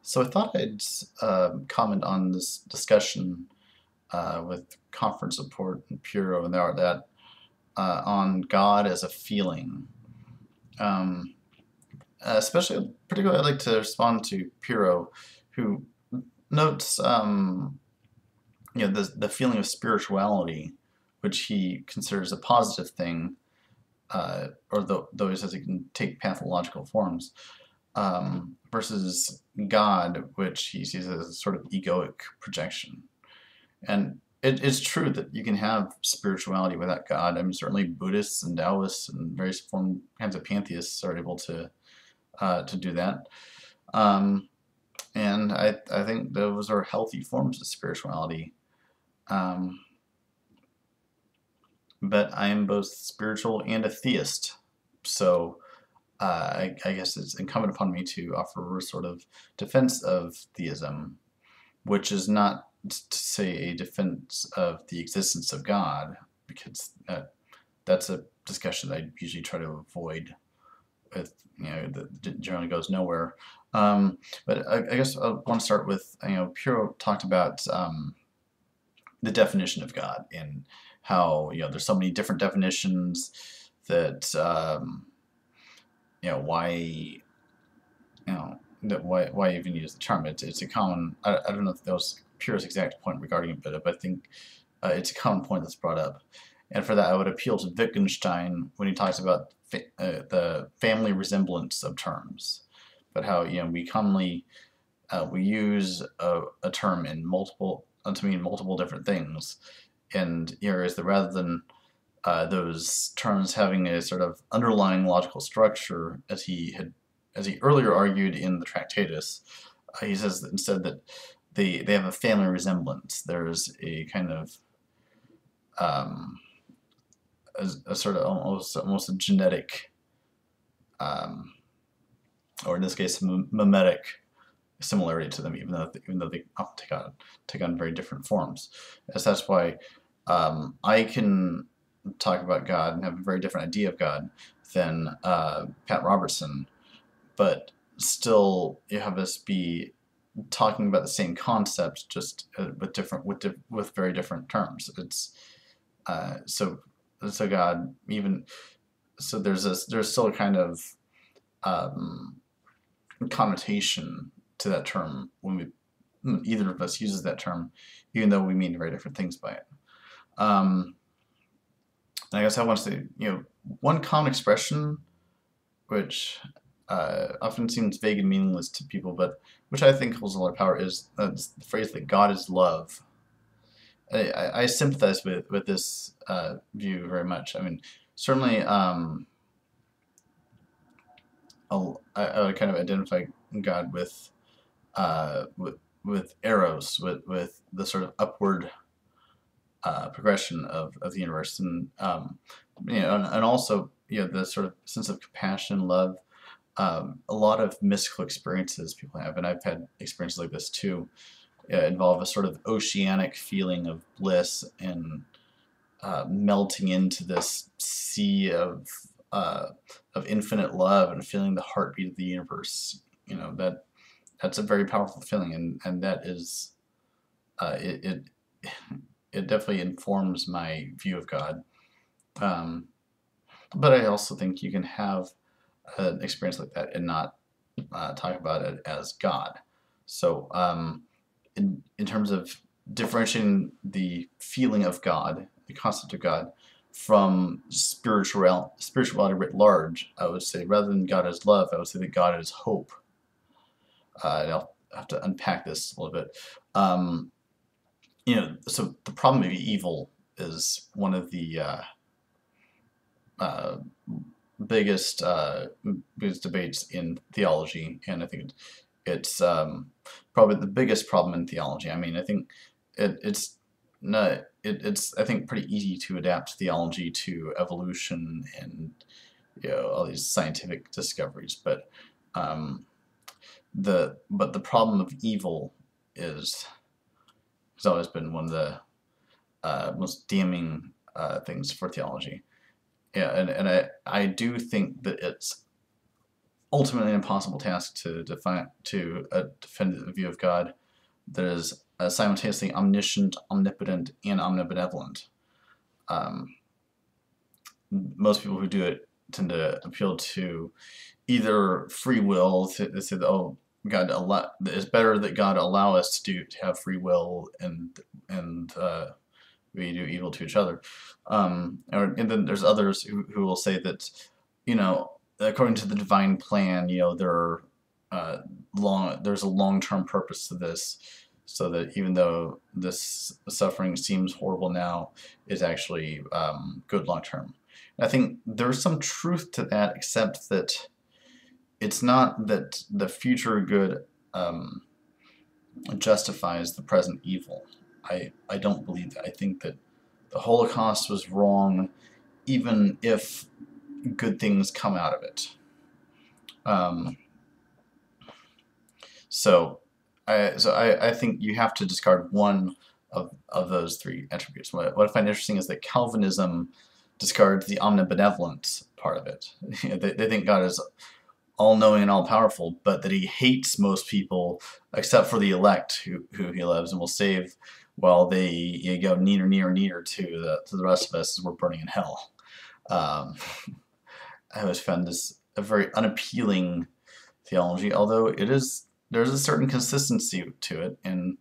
So I thought I'd comment on this discussion with conference report and Puro and there that on God as a feeling. Um, particularly, I'd like to respond to Puro, who notes the feeling of spirituality, which he considers a positive thing, though he says it can take pathological forms. Versus God, which he sees as a sort of egoic projection. And it's true that you can have spirituality without God. I mean, certainly Buddhists and Taoists and various kinds of pantheists are able to do that. Um, and I think those are healthy forms of spirituality. Um, but I am both spiritual and a theist. So I guess it's incumbent upon me to offer a sort of defense of theism, which is not to say a defense of the existence of God, because that's a discussion that I usually try to avoid. With that generally goes nowhere. But I guess I want to start with Puro talked about the definition of God and how there's so many different definitions that why why even use the term? It's a common. I don't know if that was Pure's exact point regarding it, but I think it's a common point that's brought up. And for that, I would appeal to Wittgenstein when he talks about the family resemblance of terms, but how we commonly we use a term in multiple to mean multiple different things, and areas that rather than those terms having a sort of underlying logical structure, as he earlier argued in the Tractatus, he says that instead that they have a family resemblance. There's a kind of a sort of almost a genetic, or in this case, mimetic similarity to them, even though they often take on very different forms. As that's why I can talk about God and have a very different idea of God than Pat Robertson, but still you have us be talking about the same concept, just with very different terms. It's so God even so there's still a kind of connotation to that term when either of us uses that term, even though we mean very different things by it. And I guess I want to say, one common expression, which often seems vague and meaningless to people, but which I think holds a lot of power, is the phrase that God is love. I sympathize with this view very much. I mean, certainly, I would kind of identify God with Eros, with the sort of upward progression of the universe, and and also the sort of sense of compassion, love. A lot of mystical experiences people have, and I've had experiences like this too, involve a sort of oceanic feeling of bliss and melting into this sea of infinite love and feeling the heartbeat of the universe. That's a very powerful feeling, and that is it definitely informs my view of God. But I also think you can have an experience like that and not talk about it as God. So, in terms of differentiating the feeling of God, the concept of God, from spirituality writ large, I would say rather than God as love, I would say that God is hope. And I'll have to unpack this a little bit. So the problem of evil is one of the biggest debates in theology, and I think it's probably the biggest problem in theology. I mean, I think it's not. It's I think pretty easy to adapt theology to evolution and all these scientific discoveries, but the problem of evil has always been one of the most damning things for theology. Yeah, and I do think that it's ultimately an impossible task to defend the view of God that is simultaneously omniscient, omnipotent, and omnibenevolent. Most people who do it tend to appeal to either free will, they say that, oh, it's better that God allow us to have free will, and we do evil to each other. And then there's others who will say that, according to the divine plan, there's a long-term purpose to this, so that even though this suffering seems horrible now, it's actually good long-term. And I think there's some truth to that, except that it's not that the future good justifies the present evil. I don't believe that. I think that the Holocaust was wrong, even if good things come out of it. So I think you have to discard one of those three attributes. What I find interesting is that Calvinism discards the omnibenevolent part of it. They think God is all-knowing and all-powerful, but that he hates most people except for the elect who he loves and will save, while they go neater to the rest of us as we're burning in hell. I always found this a very unappealing theology, although there's a certain consistency to it, and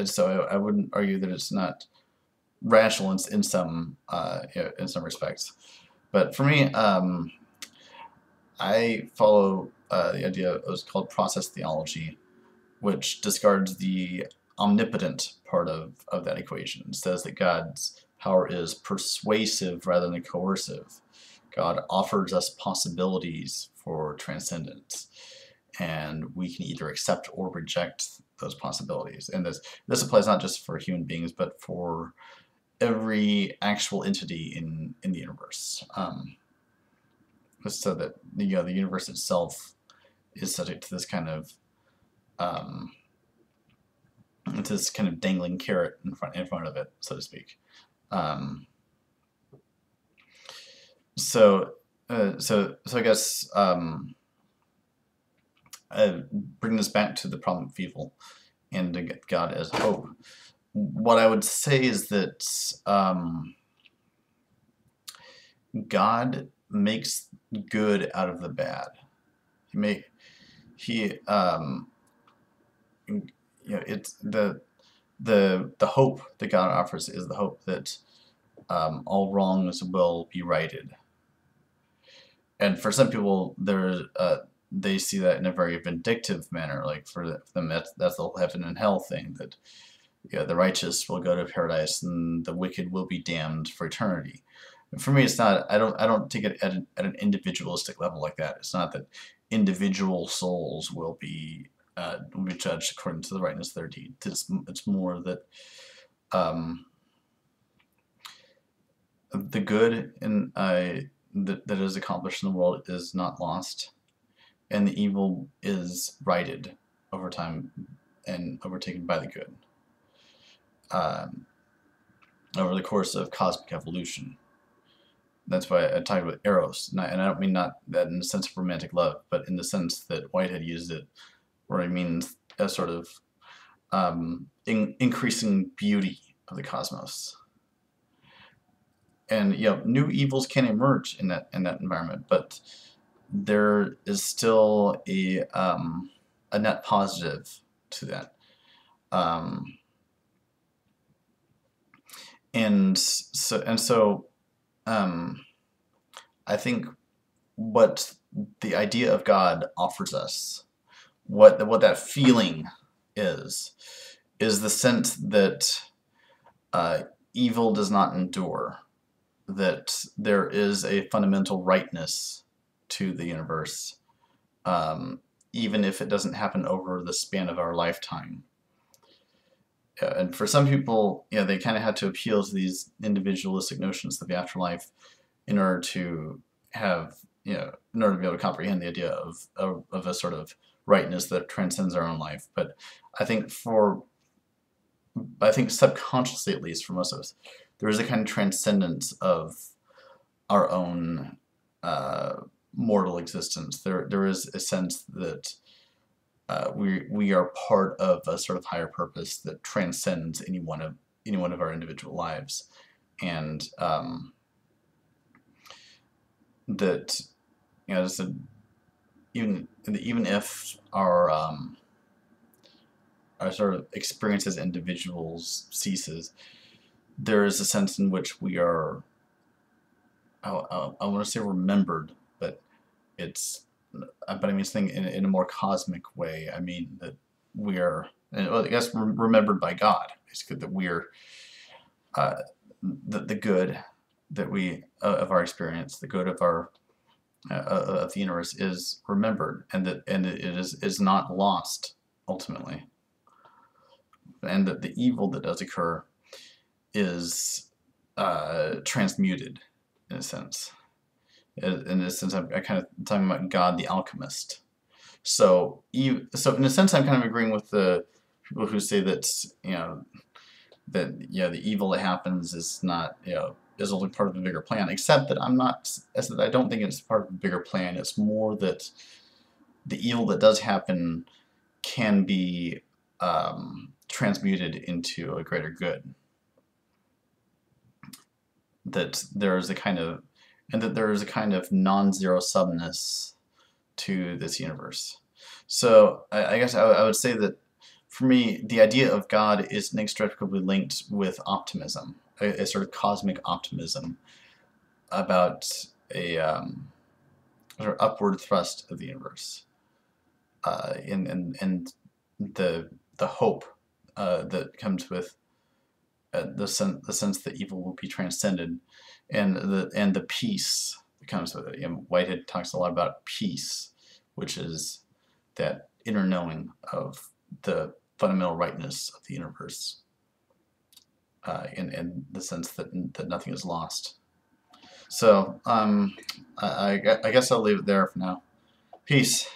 so I wouldn't argue that it's not rational in some respects. But for me, I follow the idea of what's called process theology, which discards the omnipotent part of that equation. It says that God's power is persuasive rather than coercive. God offers us possibilities for transcendence, and we can either accept or reject those possibilities. And this applies not just for human beings, but for every actual entity in the universe. So that the universe itself is subject to this kind of dangling carrot in front of it, so to speak. So I guess bring this back to the problem of evil and to get God as hope. What I would say is that God makes good out of the bad. It's the hope that God offers is the hope that all wrongs will be righted. And for some people, they see that in a very vindictive manner. Like for them, that's the whole heaven and hell thing. That the righteous will go to paradise and the wicked will be damned for eternity. And for me, it's not. I don't take it at an individualistic level like that. It's not that individual souls will be judged according to the rightness of their deeds. It's more that the good that is accomplished in the world is not lost, and the evil is righted over time and overtaken by the good over the course of cosmic evolution. That's why I talked about eros, and I don't mean not that in the sense of romantic love, but in the sense that Whitehead used it, where he means a sort of increasing beauty of the cosmos. And new evils can emerge in that environment, but there is still a net positive to that. And so I think what the idea of God offers us, what that feeling is the sense that evil does not endure, that there is a fundamental rightness to the universe, even if it doesn't happen over the span of our lifetime. And for some people, they kind of had to appeal to these individualistic notions of the afterlife in order to have, in order to be able to comprehend the idea of a sort of rightness that transcends our own life. But I think subconsciously, at least for most of us, there is a kind of transcendence of our own mortal existence. There is a sense that we are part of a sort of higher purpose that transcends any one of our individual lives, and that, as I said, even if our sort of experience as individuals ceases, there is a sense in which we are, I want to say remembered, but I mean something in a more cosmic way. I mean that we are, well, I guess remembered by God. Basically, that we are the good that we of our experience, the good of our of the universe is remembered, and that it is not lost ultimately, and that the evil that does occur is transmuted in a sense. In a sense, I'm kind of talking about God the alchemist. So in a sense, I'm kind of agreeing with the people who say that the evil that happens is not is only part of a bigger plan. Except that I don't think it's part of a bigger plan. It's more that the evil that does happen can be transmuted into a greater good. That there is a kind of non-zero sumness to this universe. So I guess I would say that for me, the idea of God is inextricably linked with optimism, a sort of cosmic optimism about a sort of upward thrust of the universe, and the hope that comes with the sense that evil will be transcended, and the peace that comes with it. Whitehead talks a lot about peace, which is that inner knowing of the fundamental rightness of the universe, in the sense that nothing is lost. So I guess I'll leave it there for now. Peace.